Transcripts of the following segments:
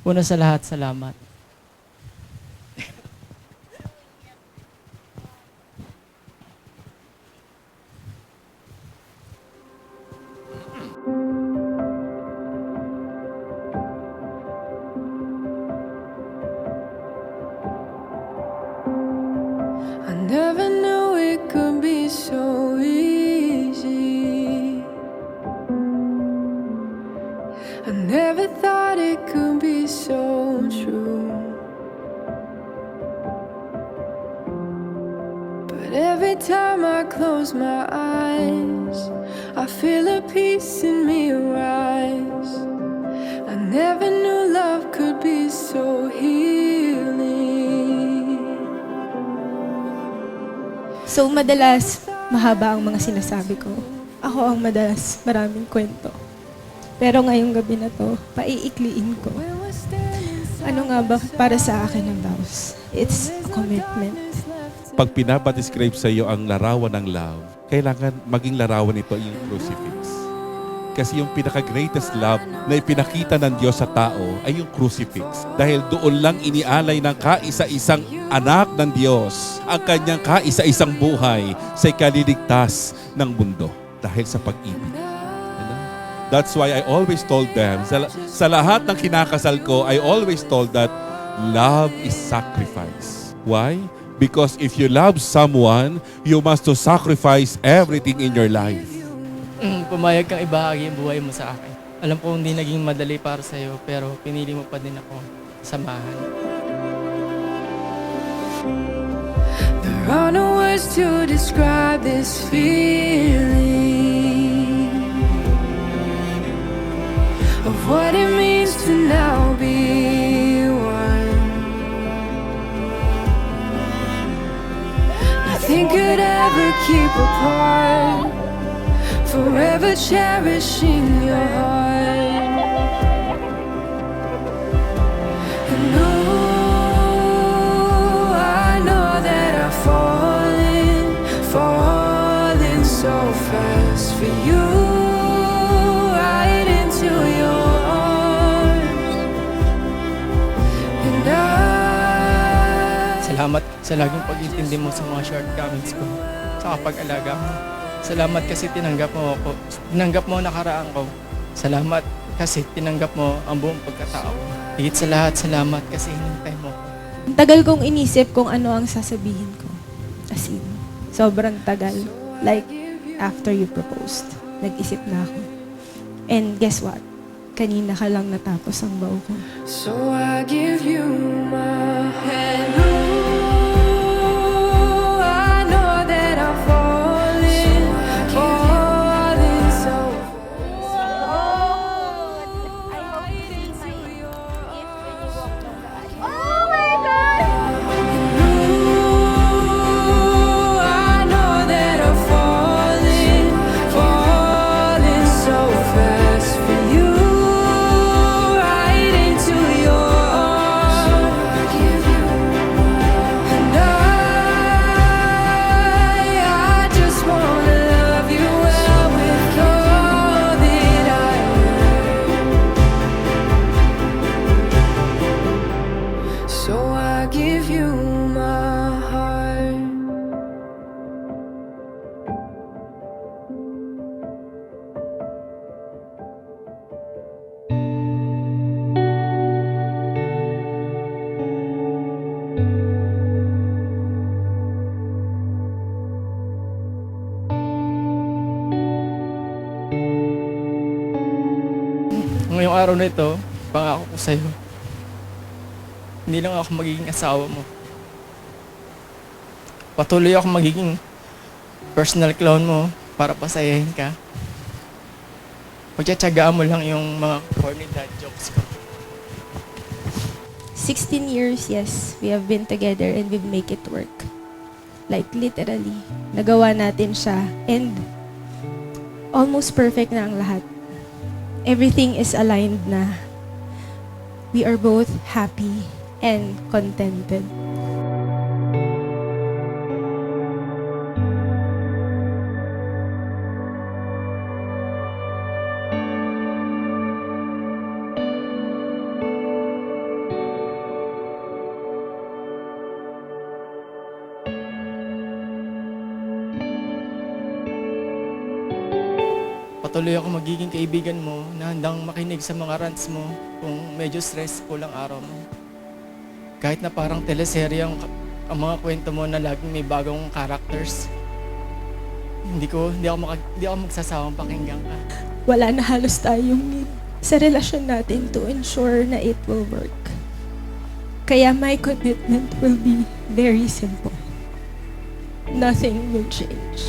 Una sa lahat, salamat. I never knew it could be so easy. I never thought it could be so true. But every time I close my eyes, I feel a peace in me rise. I never knew love could be so healing. So, madalas, mahaba ang mga sinasabi ko. Ako ang madalas maraming kwento. Pero ngayong gabi na to, paiikliin ko. Ano nga ba para sa akin ang vows? It's a commitment. Pag pinapadescribe sa iyo ang larawan ng love, kailangan maging larawan ito yung crucifix. Kasi yung pinaka-greatest love na ipinakita ng Diyos sa tao ay yung crucifix. Dahil doon lang inialay ng kaisa-isang anak ng Diyos ang kanyang kaisa-isang buhay sa ikaliligtas ng mundo dahil sa pag-ibig. That's why I always told them, sa lahat ng kinakasal ko, I always told that love is sacrifice. Why? Because if you love someone, you must to sacrifice everything in your life. Pumayag kang ibahagi ang buhay mo sa akin. Alam ko hindi naging madali para sa'yo, pero pinili mo pa din ako samahan. There are no words to describe this feeling of what it means to now be one. Nothing could ever keep apart, forever cherishing your heart. And oh, I know that I've fallen so fast for you, right into your arms. And Salamat sa laging pag-intindi mo sa mga shortcomings ko, sa kapag-alaga mo. Salamat kasi tinanggap mo ako. Tinanggap mo ang nakaraan ko. Salamat kasi tinanggap mo ang buong pagkatao ko. Higit sa lahat, salamat kasi hinintay mo ako. Ang tagal kong inisip kung ano ang sasabihin ko. As in, sobrang tagal. Like, after you proposed, nag-isip na ako. And guess what? Kanina ka lang natapos ang vow ko. so I give you my hand. Ooh, I know that I'm falling so Ooh, I know that I'm falling so fast for you, right into your arms. And I just wanna love you well with all that I am. So I give you my heart. Ngayong araw na ito, pangako ko sa'yo, hindi lang ako magiging asawa mo. Patuloy ako magiging personal clown mo para pasayahin ka. Pagtsatsagaan mo lang yung mga corny dad jokes ko. 16 years, yes, we have been together and we've make it work. Like, literally, nagawa natin siya. And almost perfect na ang lahat. Everything is aligned na. We are both happy and contented. patuloy ako magiging kaibigan mo na handang makinig sa mga rants mo kung medyo stressful ang araw mo. Kahit na parang teleserye ang mga kwento mo na laging may bagong characters. Hindi ako magsasawang pakinggan ka. Wala na halos tayong need sa relasyon natin to ensure na it will work. Kaya my commitment will be very simple. Nothing will change.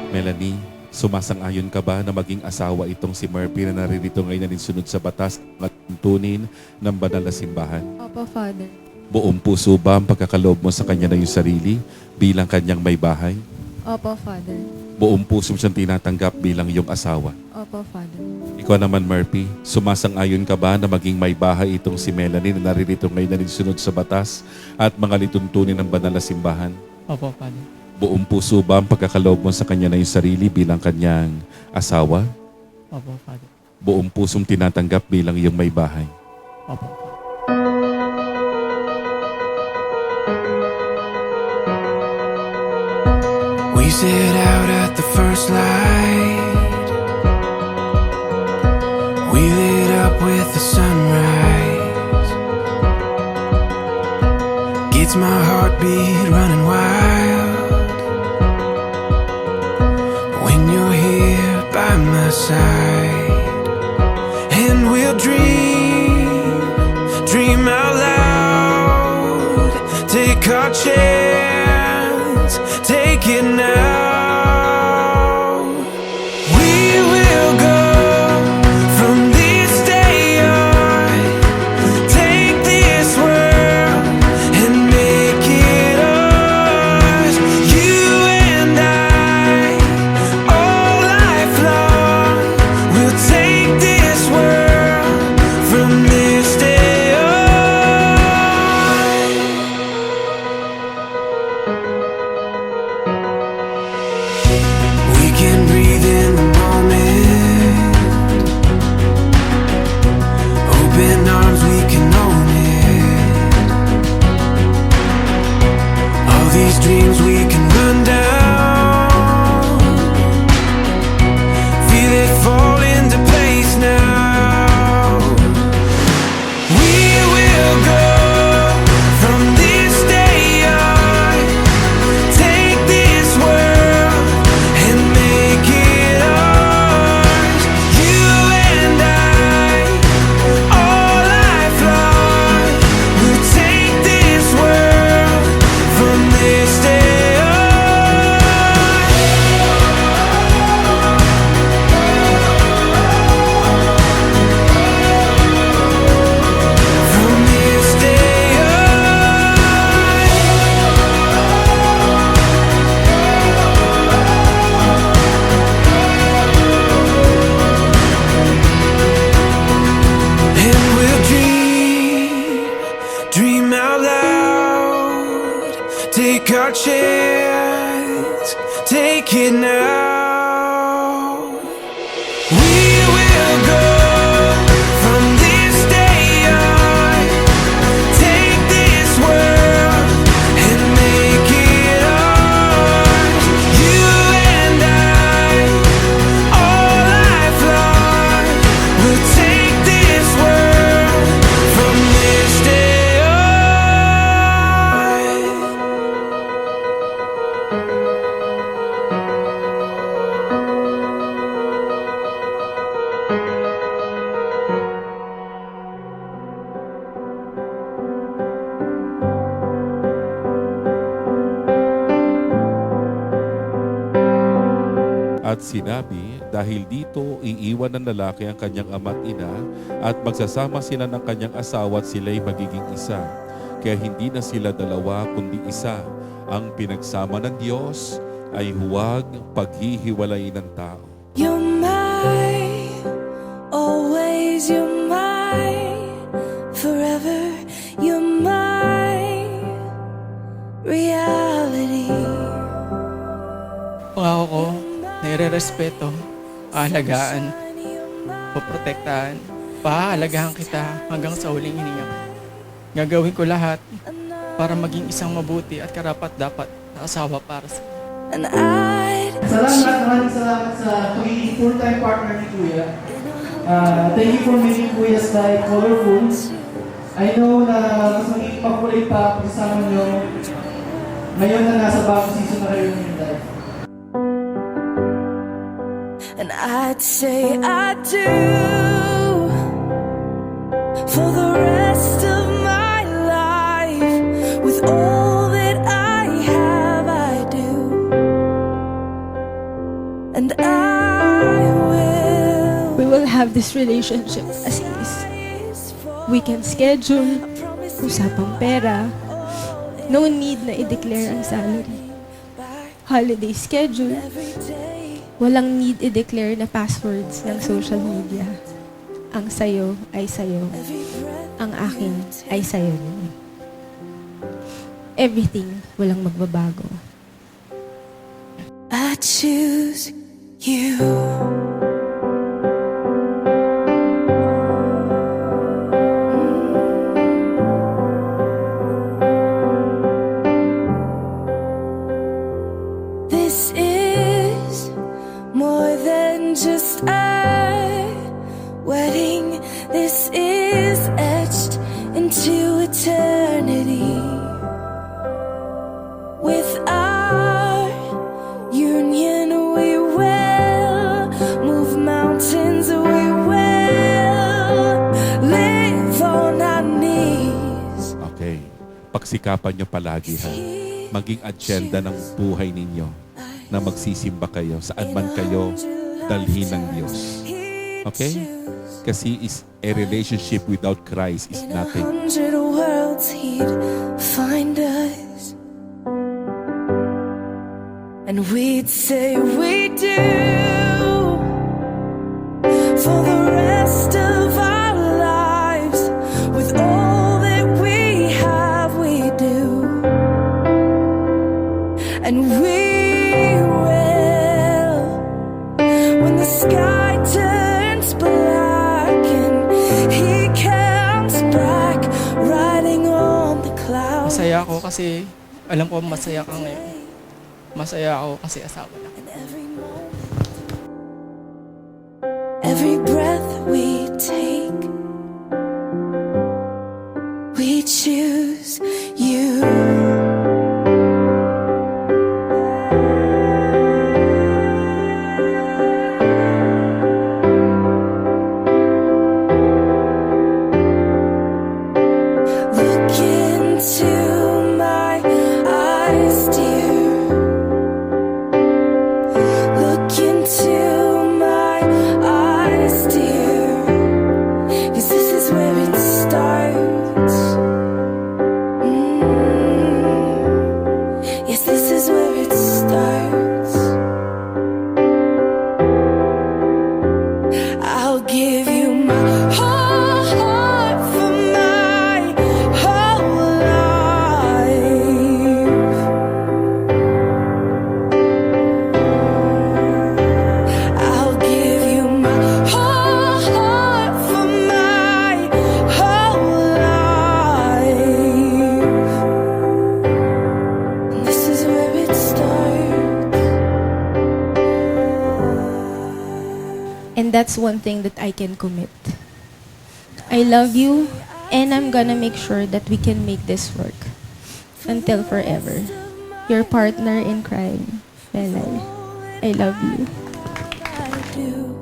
Melanie, sumasang-ayon ka ba na maging asawa itong si Murphy na naririto ngayon na ninsunod sa batas at tuntunin ng banal na simbahan? Opo, Father. Buong puso ba ang pagkakaloob mo sa kanya na yung sarili bilang kanyang may bahay? Opo, Father. Buong puso mo siyang tinatanggap bilang iyong asawa? Opo, Father. Ikaw naman, Murphy, sumasang-ayon ka ba na maging may bahay itong si Melanie na naririto ngayon na ninsunod sa batas at mga lituntunin ng banal na simbahan? Opo, Father. Buong puso ba ang pagkakaloob mo sa kanya na yung sarili bilang kanyang asawa? Opo, Father. Buong pusong tinatanggap bilang iyong may bahay? Opo, Father. We set out at the first light. We lit up with the sunrise. Gets my heartbeat running wild when you're here by my side. And we'll dream out loud. Take our chance, take it now. We will go from this day on. Take this world and make it ours. You and I, all life long. We'll take this world from this day on. We can breathe in the moment. Open arms, we can own it. All these dreams we can run down. Feel it fall into place now. We will go from this day on. Take this world and make it ours. You and I, all life long. We'll take this world from this day on. From this day and we'll dream out loud. Take our chance, take it now. We will go from this day on. Take this world and make it ours. You and I, all life long. We'll take this world from this day on. At sinabi Dahil dito, iiwan ng lalaki ang kanyang ama't ina at magsasama sila ng kanyang asawa at sila'y magiging isa. Kaya hindi na sila dalawa kundi isa. Ang pinagsama ng Diyos ay huwag paghihiwalayin ng tao. You're my, always you're my, forever you're my reality. Pangako ko, nire-respeto, aalagaan, poprotektahan, pahalagahan kita hanggang sa huling hininga ko. Gagawin ko lahat para maging isang mabuti at karapat-dapat na asawa para sa And I'd Maraming salamat sa pagiging full-time partner ni Kuya. Thank you for making Kuya's life colorful. I know na mas magiging makulay pa kasama nyo ngayon na nasa bagong season na kayo ng life. And I'd say I do for the rest of my life. With all that I have, I do. And I will. We will have this relationship as is. We can schedule, usapang pera, no need na i-declare ang salary. Holiday schedule, walang need i-declare na passwords ng social media. Ang sayo ay sayo. Ang akin ay sayo din. Everything, walang magbabago. I choose you. This is more than just a wedding. This is etched into eternity. With our union, we will move mountains. We will live on our knees. Okay. Pagsikapan nyo palagi ha. Maging agenda ng buhay ninyo na magsisimba kayo saan man kayo dalhin ng Diyos. Okay? Kasi is a relationship without Christ is In 100 nothing. worlds, He'd find us, and we'd say we do for the rest of our lives. With all that we have, we do, and we will when the sky turns black and He comes back riding on the clouds. Masaya ako kasi alam ko masaya ka ngayon. Masaya ako kasi asawa na. And every moment, every breath we take, we choose you. Look into my eyes, dear. Look into my eyes, dear. 'Cause this is where it starts. Yes, this is where it starts. I'll give you my whole heart for my whole life. I'll give you my whole heart for my whole life. And this is where it starts. And that's one thing that I can commit. I love you, and I'm gonna make sure that we can make this work until forever. Your partner in crime, Melay. I love you. I do.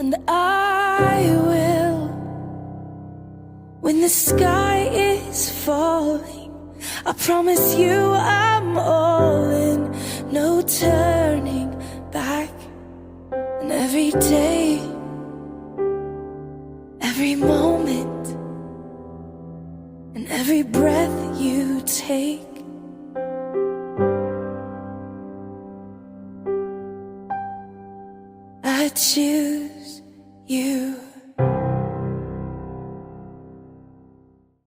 And I will when the sky is falling. I promise you I'm all in, no turning back. day, every moment, and every breath you take. I choose you.